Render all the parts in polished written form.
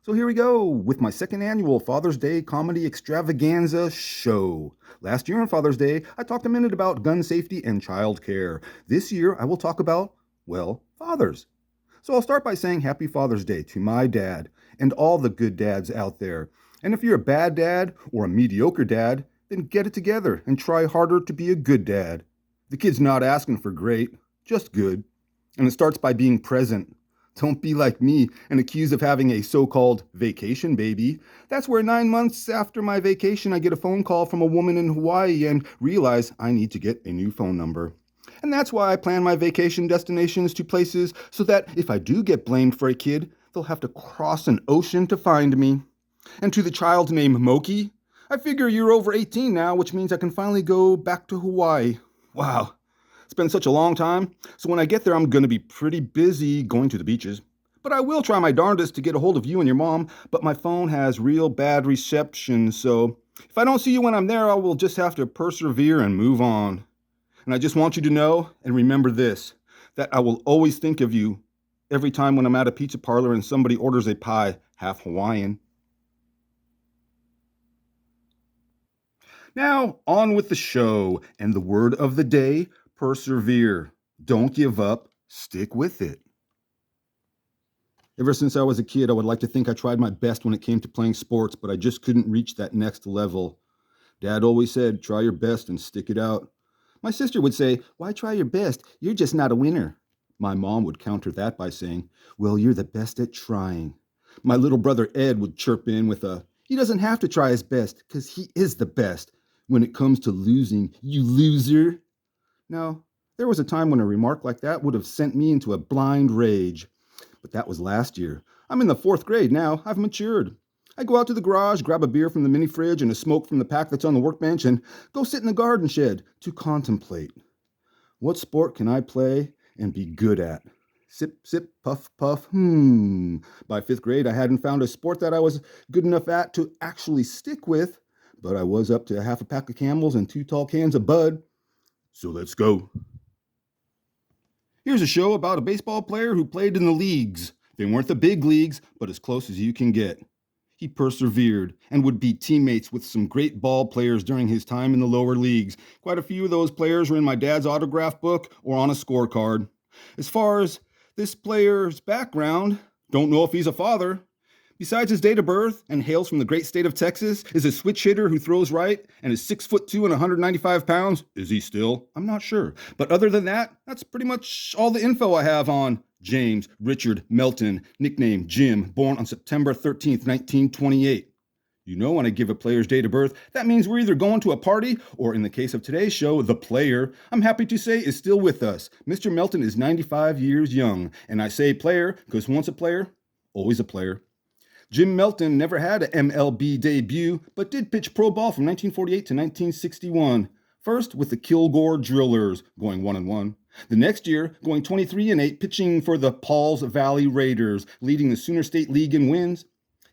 So here we go with my second annual Father's Day Comedy Extravaganza show. Last year on Father's Day, I talked a minute about gun safety and child care. This year, I will talk about, well, fathers. So I'll start by saying Happy Father's Day to my dad and all the good dads out there. And if you're a bad dad or a mediocre dad, then get it together and try harder to be a good dad. The kid's not asking for great, just good. And it starts by being present. Don't be like me and accused of having a so-called vacation baby. That's where 9 months after my vacation, I get a phone call from a woman in Hawaii and realize I need to get a new phone number. And that's why I plan my vacation destinations to places so that if I do get blamed for a kid, they'll have to cross an ocean to find me. And to the child named Moki, I figure you're over 18 now, which means I can finally go back to Hawaii. Wow. It's been such a long time, so when I get there, I'm going to be pretty busy going to the beaches. But I will try my darndest to get a hold of you and your mom, but my phone has real bad reception, so if I don't see you when I'm there, I will just have to persevere and move on. And I just want you to know and remember this, that I will always think of you every time when I'm at a pizza parlor and somebody orders a pie half Hawaiian. Now, on with the show, and the word of the day, persevere. Don't give up. Stick with it. Ever since I was a kid, I would like to think I tried my best when it came to playing sports, but I just couldn't reach that next level. Dad always said, try your best and stick it out. My sister would say, why try your best? You're just not a winner. My mom would counter that by saying, well, you're the best at trying. My little brother Ed would chirp in with a, he doesn't have to try his best because he is the best. When it comes to losing, you loser. Now, there was a time when a remark like that would have sent me into a blind rage. But that was last year. I'm in the 4th grade now. I've matured. I go out to the garage, grab a beer from the mini fridge and a smoke from the pack that's on the workbench, and go sit in the garden shed to contemplate. What sport can I play and be good at? Sip, sip, puff, puff, By 5th grade, I hadn't found a sport that I was good enough at to actually stick with, but I was up to half a pack of Camels and 2 tall cans of Bud. So let's go. Here's a show about a baseball player who played in the leagues. They weren't the big leagues, but as close as you can get. He persevered and would be teammates with some great ball players during his time in the lower leagues. Quite a few of those players were in my dad's autograph book or on a scorecard. As far as this player's background, don't know if he's a father. Besides his date of birth and hails from the great state of Texas, is a switch hitter who throws right and is 6'2" and 195 pounds. Is he still? I'm not sure. But other than that, that's pretty much all the info I have on James Richard Melton, nicknamed Jim, born on September 13th, 1928. You know, when I give a player's date of birth, that means we're either going to a party or, in the case of today's show, the player, I'm happy to say, is still with us. Mr. Melton is 95 years young, and I say player because once a player, always a player. Jim Melton never had an MLB debut, but did pitch pro ball from 1948 to 1961. First with the Kilgore Drillers, going 1-1. The next year, going 23-8, pitching for the Pauls Valley Raiders, leading the Sooner State League in wins.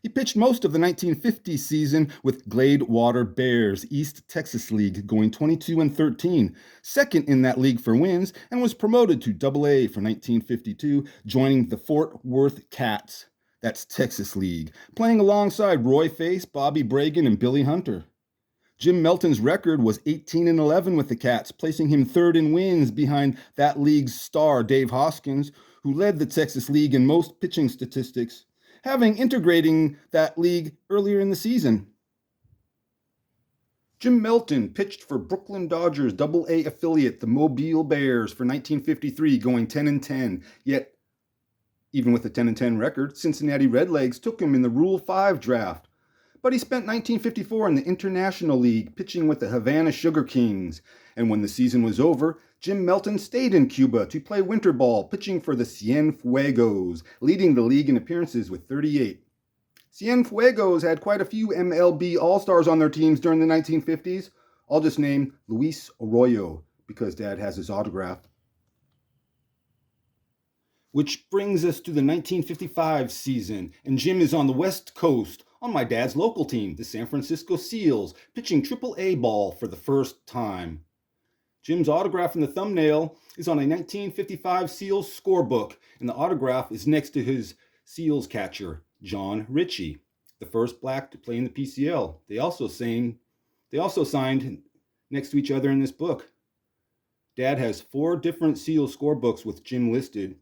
He pitched most of the 1950 season with Gladewater Bears, East Texas League, going 22-13, second in that league for wins, and was promoted to AA for 1952, joining the Fort Worth Cats. That's Texas League, playing alongside Roy Face, Bobby Bragan, and Billy Hunter. Jim Melton's record was 18-11 with the Cats, placing him third in wins behind that league's star Dave Hoskins, who led the Texas League in most pitching statistics, having integrating that league earlier in the season. Jim Melton pitched for Brooklyn Dodgers AA affiliate, the Mobile Bears, for 1953, going 10-10, yet even with a 10-10 record, Cincinnati Redlegs took him in the Rule 5 draft. But he spent 1954 in the International League, pitching with the Havana Sugar Kings. And when the season was over, Jim Melton stayed in Cuba to play winter ball, pitching for the Cienfuegos, leading the league in appearances with 38. Cienfuegos had quite a few MLB All-Stars on their teams during the 1950s. I'll just name Luis Arroyo, because Dad has his autograph. Which brings us to the 1955 season, and Jim is on the West Coast, on my dad's local team, the San Francisco Seals, pitching AAA ball for the first time. Jim's autograph in the thumbnail is on a 1955 Seals scorebook, and the autograph is next to his Seals catcher, John Ritchie, the first black to play in the PCL. They also signed next to each other in this book. Dad has 4 different SEAL scorebooks with Jim listed.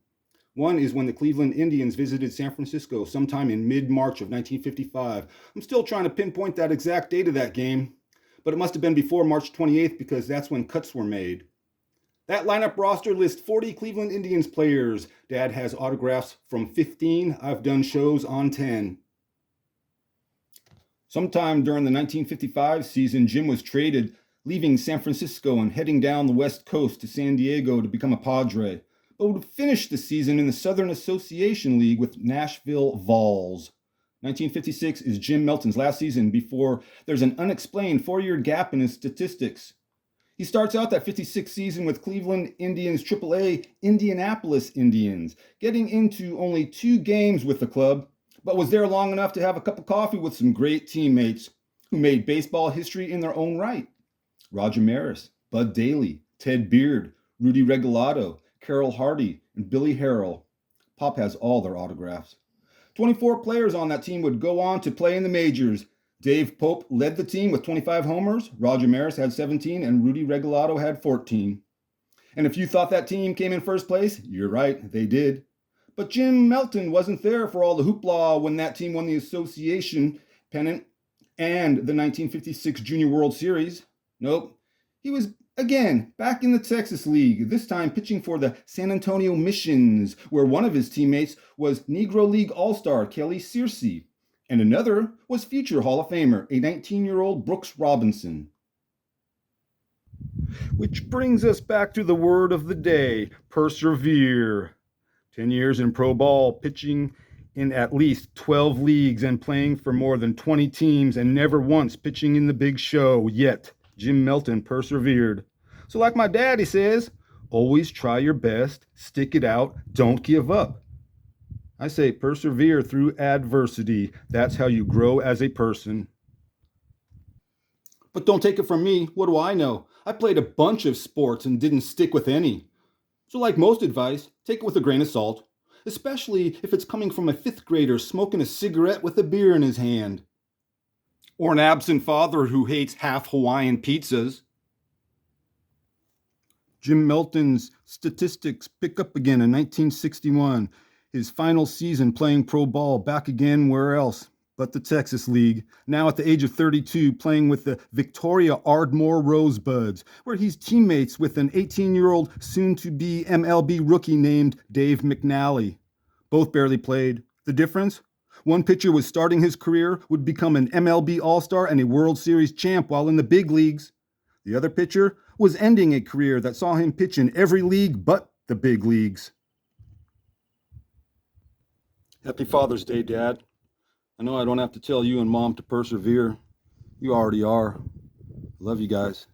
One is when the Cleveland Indians visited San Francisco sometime in mid-March of 1955. I'm still trying to pinpoint that exact date of that game, but it must have been before March 28th because that's when cuts were made. That lineup roster lists 40 Cleveland Indians players. Dad has autographs from 15. I've done shows on 10. Sometime during the 1955 season, Jim was traded, leaving San Francisco and heading down the West Coast to San Diego to become a Padre, but would finish the season in the Southern Association League with Nashville Vols. 1956 is Jim Melton's last season before there's an unexplained 4-year gap in his statistics. He starts out that 56 season with Cleveland Indians AAA Indianapolis Indians, getting into only 2 games with the club, but was there long enough to have a cup of coffee with some great teammates who made baseball history in their own right. Roger Maris, Bud Daly, Ted Beard, Rudy Regalado, Carroll Hardy, and Billy Harrell. Pop has all their autographs. 24 players on that team would go on to play in the majors. Dave Pope led the team with 25 homers, Roger Maris had 17, and Rudy Regalado had 14. And if you thought that team came in first place, you're right, they did. But Jim Melton wasn't there for all the hoopla when that team won the association pennant and the 1956 Junior World Series. Nope, he was, again, back in the Texas League, this time pitching for the San Antonio Missions, where one of his teammates was Negro League All-Star Kelly Searcy, and another was future Hall of Famer, a 19-year-old Brooks Robinson. Which brings us back to the word of the day, persevere. 10 years in pro ball, pitching in at least 12 leagues and playing for more than 20 teams and never once pitching in the big show, yet Jim Melton persevered. So like my daddy says, always try your best, stick it out, don't give up. I say persevere through adversity. That's how you grow as a person. But don't take it from me. What do I know? I played a bunch of sports and didn't stick with any. So like most advice, take it with a grain of salt, especially if it's coming from a 5th grader smoking a cigarette with a beer in his hand. Or an absent father who hates half Hawaiian pizzas. Jim Melton's statistics pick up again in 1961. His final season playing pro ball, back again where else but the Texas League, now at the age of 32 playing with the Victoria Ardmore Rosebuds, where he's teammates with an 18-year-old soon-to-be MLB rookie named Dave McNally. Both barely played. The difference? One pitcher was starting his career, would become an MLB All-Star and a World Series champ while in the big leagues. The other pitcher was ending a career that saw him pitch in every league but the big leagues. Happy Father's Day, Dad. I know I don't have to tell you and Mom to persevere. You already are. Love you guys.